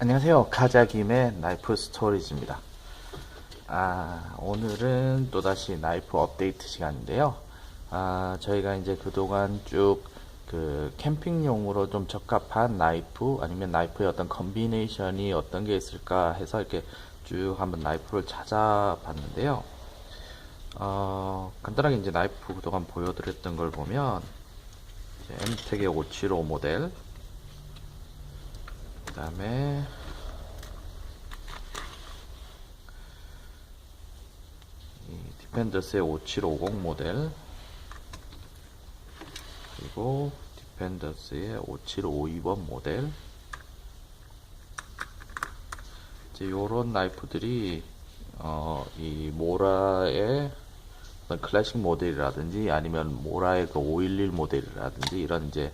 안녕하세요. 가자김의 나이프 스토리지입니다. 오늘은 또다시 나이프 업데이트 시간인데요. 저희가 이제 그동안 쭉 그 캠핑용으로 좀 적합한 나이프 아니면 나이프의 어떤 컨비네이션이 어떤 게 있을까 해서 이렇게 쭉 한번 나이프를 찾아봤는데요. 간단하게 이제 나이프 그동안 보여드렸던 걸 보면 엠텍의 575 모델, 그 다음에 디펜더스의 5750 모델, 그리고 디펜더스의 5752번 모델. 이제 요런 나이프들이 이 모라의 클래식 모델이라든지 아니면 모라의 그 511 모델이라든지 이런 이제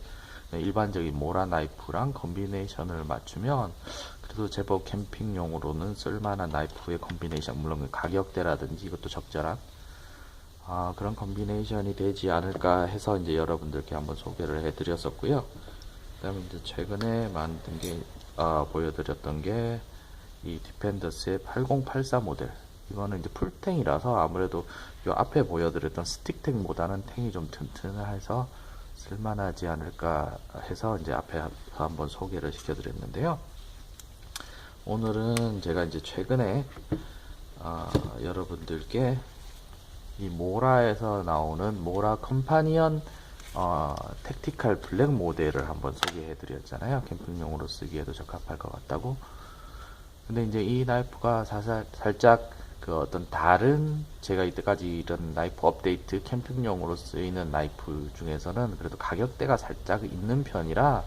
일반적인 모라 나이프랑 컨비네이션을 맞추면 그래도 제법 캠핑용으로는 쓸만한 나이프의 컨비네이션, 물론 가격대라든지 이것도 적절한 그런 컨비네이션이 되지 않을까 해서 이제 여러분들께 한번 소개를 해드렸었고요. 그 다음에 이제 최근에 만든 게 보여드렸던 게 이 디펜더스의 8084 모델. 이거는 이제 풀탱이라서 아무래도 요 앞에 보여드렸던 스틱탱보다는 탱이 좀 튼튼해서 쓸만하지 않을까 해서 이제 앞에 한번 소개를 시켜드렸는데요. 오늘은 제가 이제 최근에 여러분들께 이 모라에서 나오는 모라 컴파니언 택티컬 블랙 모델을 한번 소개해 드렸잖아요. 캠핑용으로 쓰기에도 적합할 것 같다고. 근데 이제 이 나이프가 살짝 그 어떤 다른 제가 이때까지 이런 나이프 업데이트 캠핑용으로 쓰이는 나이프 중에서는 그래도 가격대가 살짝 있는 편이라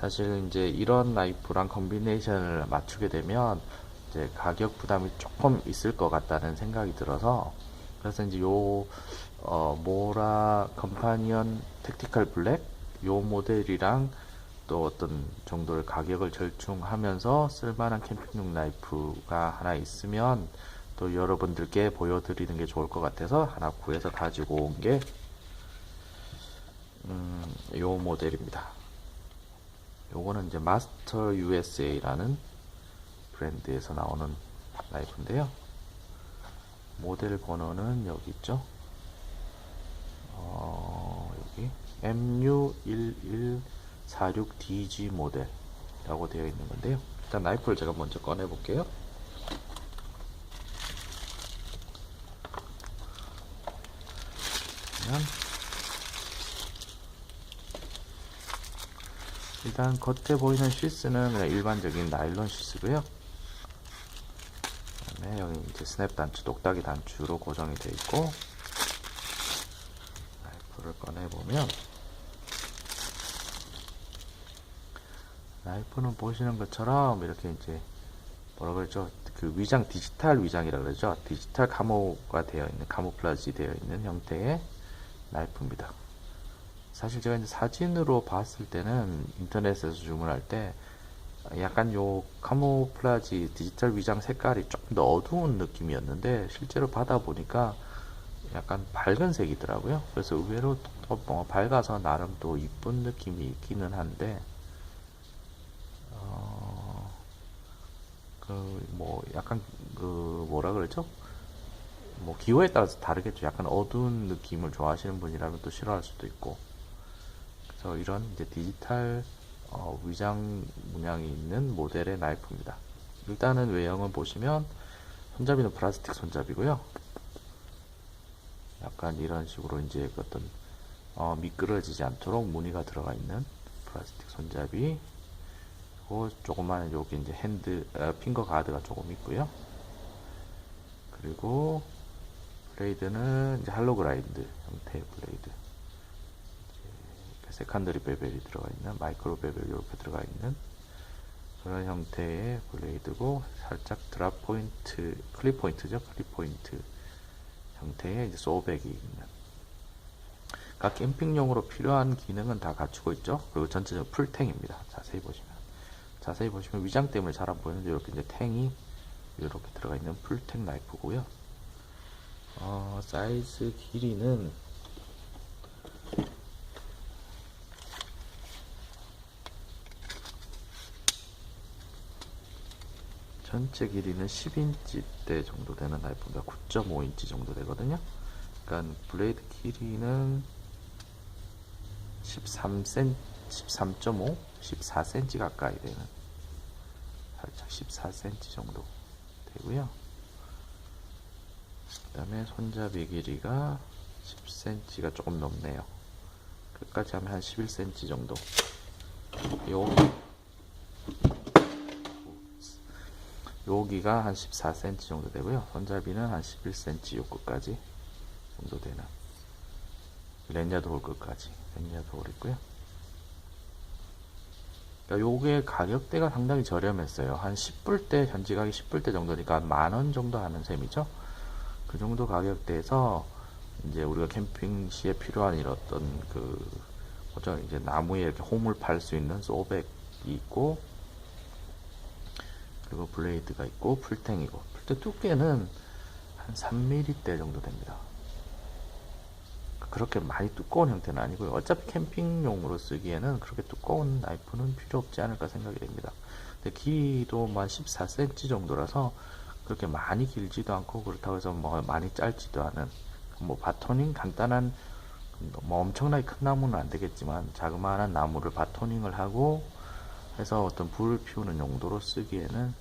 사실 이제 이런 나이프랑 컨비네이션을 맞추게 되면 이제 가격 부담이 조금 있을 것 같다는 생각이 들어서 그래서 이제 요 모라 컴파니언 택티컬 블랙 요 모델이랑 또 어떤 정도의 가격을 절충하면서 쓸만한 캠핑용 나이프가 하나 있으면 또 여러분들께 보여드리는 게 좋을 것 같아서 하나 구해서 가지고 온 게 요 모델입니다. 요거는 이제 마스터 USA라는 브랜드에서 나오는 나이프인데요. 모델 번호는 여기 있죠. 여기 MU1146DG 모델이라고 되어 있는 건데요. 일단 나이프를 제가 먼저 꺼내 볼게요. 일단 겉에 보이는 시스는 그냥 일반적인 나일론 시스고요. 그다음에 여기 이제 스냅 단추, 똑딱이 단추로 고정이 되어 있고, 나이프를 꺼내 보면 나이프는 보시는 것처럼 이렇게 이제 뭐라 그러죠? 그 위장 디지털 위장이라 그러죠. 디지털 카모가 되어 있는 카모플라지 되어 있는 형태의 나이프입니다. 사실 제가 이제 사진으로 봤을 때는 인터넷에서 주문할 때 약간 요 카모플라지 디지털 위장 색깔이 조금 더 어두운 느낌이었는데 실제로 받아보니까 약간 밝은 색이더라고요. 그래서 의외로 또 밝아서 나름 또 이쁜 느낌이 있기는 한데 그 뭐 약간 그 뭐라 그러죠? 뭐 기호에 따라서 다르겠죠. 약간 어두운 느낌을 좋아하시는 분이라면 또 싫어할 수도 있고. 그래서 이런 이제 디지털 위장 문양이 있는 모델의 나이프입니다. 일단은 외형은 보시면 손잡이는 플라스틱 손잡이고요. 약간 이런 식으로 이제 어떤 미끄러지지 않도록 무늬가 들어가 있는 플라스틱 손잡이. 그리고 조그마한 여기 이제 핑거 가드가 조금 있고요. 그리고 블레이드는 이제 할로 그라인드 형태의 블레이드. 세컨더리 베벨이 들어가 있는 마이크로 베벨 이렇게 들어가 있는 그런 형태의 블레이드고 살짝 드랍 포인트, 클립 포인트죠. 클립 포인트 형태의 이제 소백이 있는. 각 캠핑용으로 필요한 기능은 다 갖추고 있죠. 그리고 전체적으로 풀탱입니다. 자세히 보시면 위장 때문에 잘 안 보이는데 이렇게 이제 탱이 이렇게 들어가 있는 풀탱 나이프고요. 사이즈 길이는 전체 길이는 10인치대 정도 되는 나이프입니다. 9.5인치 정도 되거든요. 그러니까 블레이드 길이는 13cm, 13.5, 14cm 가까이 되는, 살짝 14cm 정도 되고요. 그 다음에 손잡이 길이가 10cm가 조금 넘네요. 끝까지 하면 한 11cm 정도. 여기가 한 14cm 정도 되고요. 손잡이는 한 11cm 요 끝까지 정도 되는, 랜야드 홀 끝까지 랜야드 홀 있고요. 그러니까 요게 가격대가 상당히 저렴했어요. 한 10불대, 현지 가격 10불대 정도니까 만원 정도 하는 셈이죠. 그 정도 가격대에서 이제 우리가 캠핑 시에 필요한 이런 어떤 뭐죠, 이제 나무에 이렇게 홈을 팔 수 있는 소백이 있고, 그리고 블레이드가 있고, 풀탱이고, 풀탱 두께는 한 3mm대 정도 됩니다. 그렇게 많이 두꺼운 형태는 아니고요. 어차피 캠핑용으로 쓰기에는 그렇게 두꺼운 나이프는 필요 없지 않을까 생각이 됩니다. 근데 길이도 한 14cm 정도라서 그렇게 많이 길지도 않고, 그렇다고 해서 뭐 많이 짧지도 않은, 뭐 바토닝 간단한, 뭐 엄청나게 큰 나무는 안 되겠지만 자그마한 나무를 바토닝을 하고 해서 어떤 불을 피우는 용도로 쓰기에는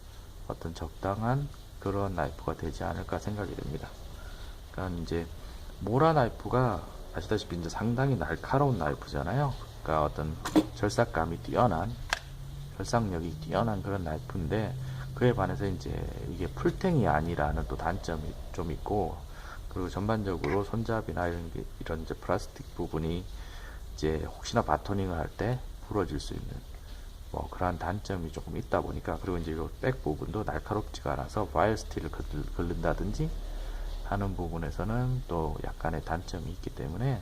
어떤 적당한 그런 나이프가 되지 않을까 생각이 됩니다. 그러니까 이제 모라 나이프가 아시다시피 이제 상당히 날카로운 나이프잖아요. 그러니까 어떤 절삭감이 뛰어난, 절삭력이 뛰어난 그런 나이프인데, 그에 반해서 이제 이게 풀탱이 아니라는 또 단점이 좀 있고, 그리고 전반적으로 손잡이나 이런 이제 플라스틱 부분이 이제 혹시나 바토닝을 할 때 부러질 수 있는 뭐 그러한 단점이 조금 있다 보니까, 그리고 이제 이 백 부분도 날카롭지가 않아서 와이어 스틸을 긁는다든지 하는 부분에서는 또 약간의 단점이 있기 때문에,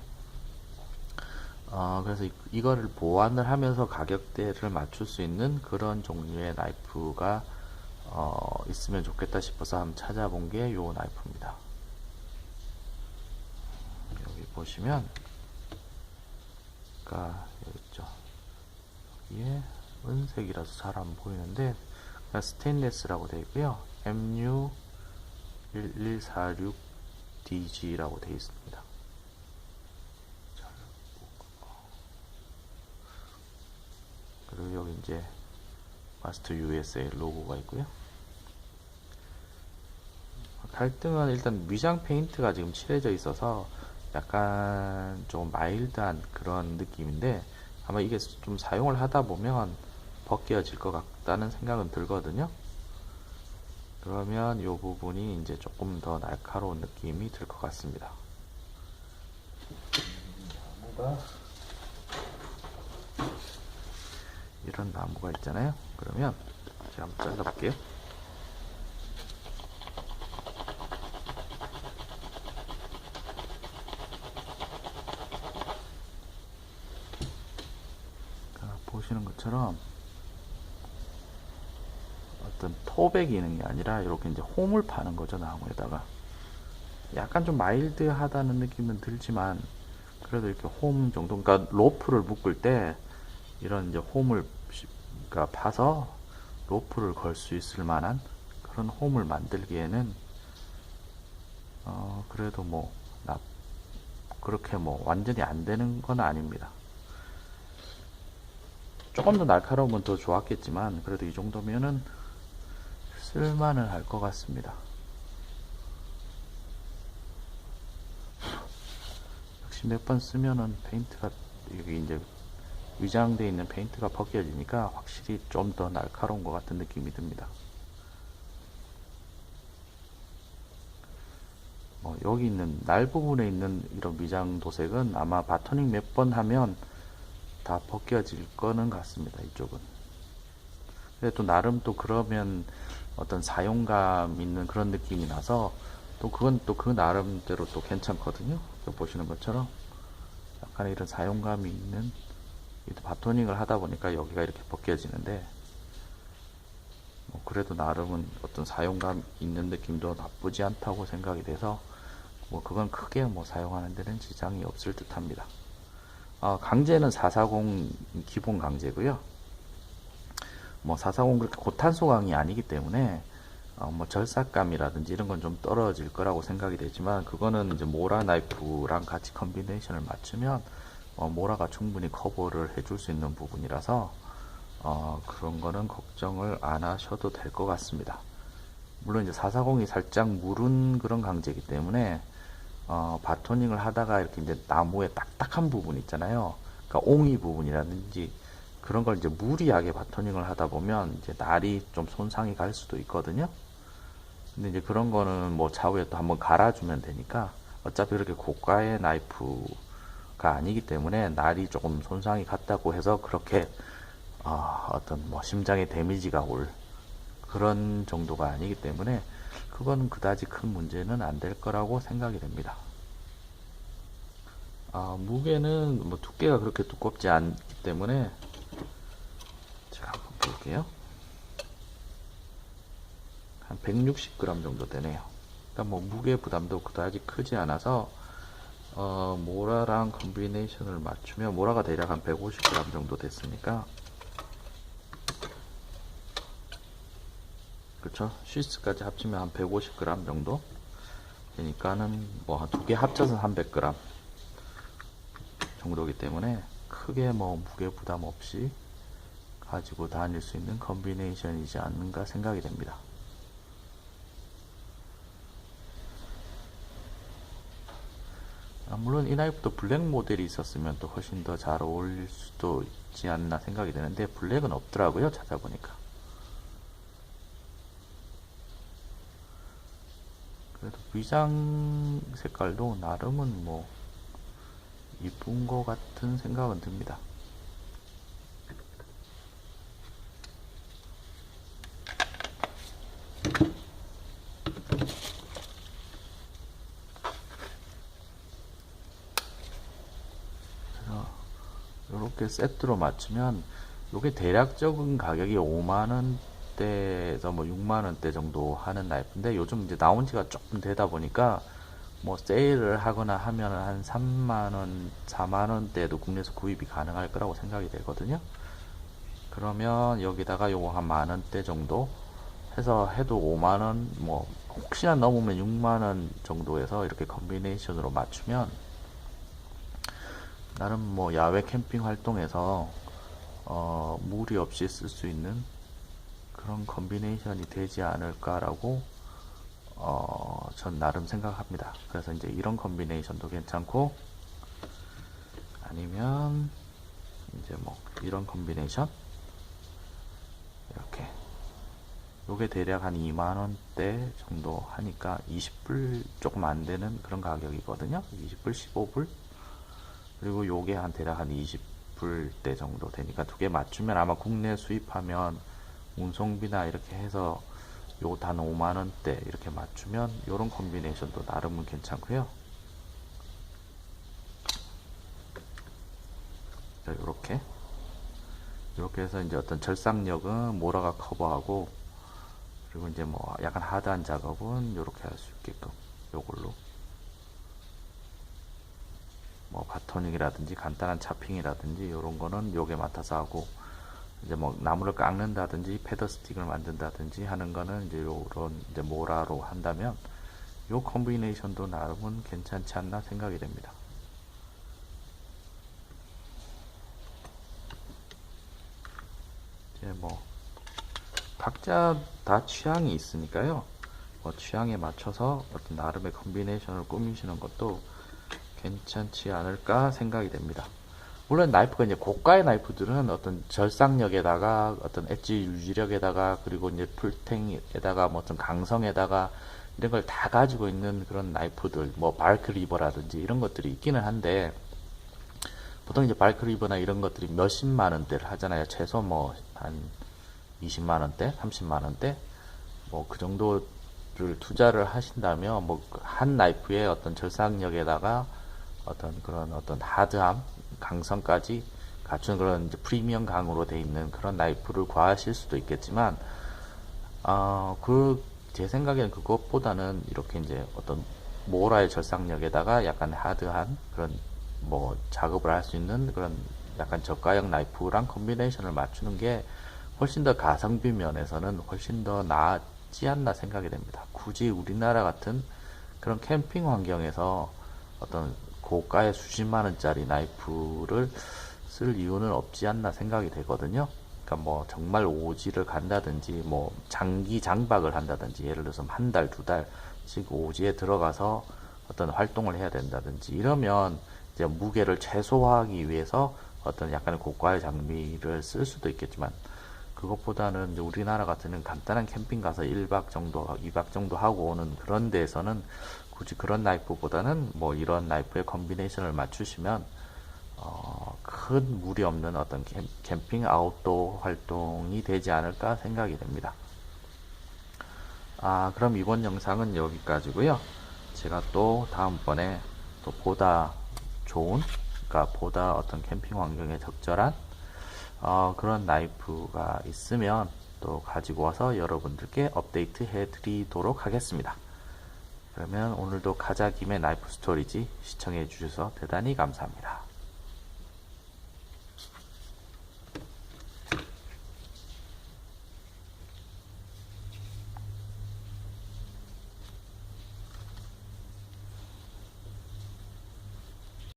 그래서 이거를 보완을 하면서 가격대를 맞출 수 있는 그런 종류의 나이프가 있으면 좋겠다 싶어서 한번 찾아본 게 요 나이프입니다. 여기 보시면, 여기 있죠. 여기에 은색이라서 잘 안 보이는데 스테인레스라고 되어 있고요. MU1146DG라고 되어 있습니다. 그리고 여기 이제 마스터 USA 로고가 있고요. 갈등은 일단 위장 페인트가 지금 칠해져 있어서 약간 좀 마일드한 그런 느낌인데, 아마 이게 좀 사용을 하다 보면 벗겨질 것 같다는 생각은 들거든요. 그러면 이 부분이 이제 조금 더 날카로운 느낌이 들 것 같습니다. 이런 나무가 있잖아요. 그러면 제가 한번 잘라볼게요. 보시는 것처럼 어떤 토백 기능이 아니라 이렇게 이제 홈을 파는 거죠, 나무에다가. 약간 좀 마일드하다는 느낌은 들지만 그래도 이렇게 홈 정도, 그러니까 로프를 묶을 때 이런 이제 홈을 그러니까 파서 로프를 걸 수 있을 만한 그런 홈을 만들기에는 그래도 뭐 그렇게 뭐 완전히 안 되는 건 아닙니다. 조금 더 날카로우면 더 좋았겠지만 그래도 이 정도면은 쓸만은 할 것 같습니다. 역시 몇 번 쓰면은 페인트가, 여기 이제 위장되어 있는 페인트가 벗겨지니까 확실히 좀 더 날카로운 것 같은 느낌이 듭니다. 여기 있는 날 부분에 있는 이런 위장 도색은 아마 바토닝 몇 번 하면 다 벗겨질 거는 같습니다. 이쪽은. 근데 또 나름 또 그러면 어떤 사용감 있는 그런 느낌이 나서 또 그건 또 그 나름대로 또 괜찮거든요. 보시는 것처럼 약간 이런 사용감이 있는, 바토닝을 하다 보니까 여기가 이렇게 벗겨지는데 그래도 나름은 어떤 사용감 있는 느낌도 나쁘지 않다고 생각이 돼서 그건 크게 사용하는 데는 지장이 없을 듯 합니다. 강제는 440 기본 강제고요. 440 그렇게 고탄소 강이 아니기 때문에 뭐 절삭감이라든지 이런 건 좀 떨어질 거라고 생각이 되지만, 그거는 이제 모라 나이프랑 같이 컨비네이션을 맞추면 모라가 충분히 커버를 해줄 수 있는 부분이라서 그런 거는 걱정을 안 하셔도 될 것 같습니다. 물론 이제 440이 살짝 무른 그런 강제이기 때문에 바토닝을 하다가 이렇게 이제 나무에 딱딱한 부분 있잖아요. 그러니까 옹이 부분이라든지 그런 걸 이제 무리하게 바토닝을 하다 보면 이제 날이 좀 손상이 갈 수도 있거든요. 근데 이제 그런 거는 뭐 좌우에 또 한번 갈아주면 되니까, 어차피 그렇게 고가의 나이프가 아니기 때문에 날이 조금 손상이 갔다고 해서 그렇게 어떤 뭐 심장에 데미지가 올 그런 정도가 아니기 때문에 그거는 그다지 큰 문제는 안 될 거라고 생각이 됩니다. 무게는 뭐 두께가 그렇게 두껍지 않기 때문에, 자, 한번 볼게요. 한 160g 정도 되네요. 그러니까 뭐 무게 부담도 그다지 크지 않아서 모라랑 컨비네이션을 맞추면, 모라가 대략 한 150g 정도 됐으니까, 그쵸? 시스까지 합치면 한 150g 정도 되니까는 뭐 두 개 합쳐서 300g 정도이기 때문에 크게 뭐 무게 부담 없이 가지고 다닐 수 있는 컨비네이션이지 않는가 생각이 됩니다. 물론 이 나이프도 블랙 모델이 있었으면 또 훨씬 더 잘 어울릴 수도 있지 않나 생각이 되는데, 블랙은 없더라고요, 찾아보니까. 그래도 위장 색깔도 나름은 뭐 이쁜 것 같은 생각은 듭니다. 그래서 이렇게 세트로 맞추면, 이게 대략적인 가격이 5만원대에서 뭐 6만원대 정도 하는 나이프인데, 요즘 이제 나온 지가 조금 되다 보니까 뭐 세일을 하거나 하면 한 3만원, 4만원대에도 국내에서 구입이 가능할 거라고 생각이 되거든요. 그러면 여기다가 요거 한 만원대 정도 해서 해도 5만원, 뭐 혹시나 넘으면 6만원 정도에서 이렇게 컨비네이션으로 맞추면 나름 뭐 야외 캠핑 활동에서 무리 없이 쓸 수 있는 그런 컨비네이션이 되지 않을까라고 전 나름 생각합니다. 그래서 이제 이런 컨비네이션도 괜찮고, 아니면 이제 뭐 이런 컨비네이션, 이렇게 요게 대략 한 2만원대 정도 하니까 20불 조금 안 되는 그런 가격이거든요. 20불, 15불. 그리고 요게 한 대략 한 20불대 정도 되니까 두 개 맞추면, 아마 국내 수입하면 운송비나 이렇게 해서 요 단 5만원대 이렇게 맞추면 요런 컨비네이션도 나름은 괜찮고요. 자, 요렇게 해서 이제 어떤 절삭력은 모라가 커버하고, 그리고 이제 뭐 약간 하드한 작업은 요렇게 할 수 있게끔 요걸로 뭐 바토닝이라든지 간단한 차핑이라든지 요런 거는 요게 맡아서 하고, 이제 뭐 나무를 깎는다든지 패더 스틱을 만든다든지 하는 거는 이제 요런 이제 모라로 한다면, 요 컨비네이션도 나름은 괜찮지 않나 생각이 됩니다. 이제 뭐 각자 다 취향이 있으니까요. 뭐 취향에 맞춰서 어떤 나름의 컨비네이션을 꾸미시는 것도 괜찮지 않을까 생각이 됩니다. 물론 나이프가 이제 고가의 나이프들은 어떤 절삭력에다가 어떤 엣지 유지력에다가 그리고 이제 풀탱에다가 뭐 어떤 강성에다가 이런 걸 다 가지고 있는 그런 나이프들, 뭐 발크 리버라든지 이런 것들이 있기는 한데, 보통 이제 발크 리버나 이런 것들이 몇십만 원대를 하잖아요. 최소 뭐 한 20만 원대, 30만 원대, 뭐 그 정도를 투자를 하신다면, 뭐 한 나이프의 어떤 절삭력에다가 어떤 그런 어떤 하드함, 강성까지 갖춘 그런 이제 프리미엄 강으로 돼 있는 그런 나이프를 구하실 수도 있겠지만, 제 생각에는 그것보다는 이렇게 이제 어떤 모라의 절삭력에다가 약간 하드한 그런 뭐 작업을 할 수 있는 그런 약간 저가형 나이프랑 컨비네이션을 맞추는 게 훨씬 더 가성비 면에서는 훨씬 더 나지 없지 않나 생각이 됩니다. 굳이 우리나라 같은 그런 캠핑 환경에서 어떤 고가의 수십만 원짜리 나이프를 쓸 이유는 없지 않나 생각이 되거든요. 그러니까 뭐 정말 오지를 간다든지 뭐 장기 장박을 한다든지 예를 들어서 한 달, 두 달씩 오지에 들어가서 어떤 활동을 해야 된다든지 이러면 이제 무게를 최소화하기 위해서 어떤 약간의 고가의 장비를 쓸 수도 있겠지만 그것보다는 이제 우리나라 같은 간단한 캠핑 가서 1박 정도, 2박 정도 하고 오는 그런 데에서는 굳이 그런 나이프보다는 뭐 이런 나이프의 컨비네이션을 맞추시면 큰 무리 없는 어떤 캠핑 아웃도어 활동이 되지 않을까 생각이 됩니다. 그럼 이번 영상은 여기까지고요. 제가 또 다음번에 또 보다 좋은, 그러니까 보다 어떤 캠핑 환경에 적절한 그런 나이프가 있으면 또 가지고 와서 여러분들께 업데이트 해드리도록 하겠습니다. 그러면 오늘도 가자김의 나이프 스토리지 시청해 주셔서 대단히 감사합니다.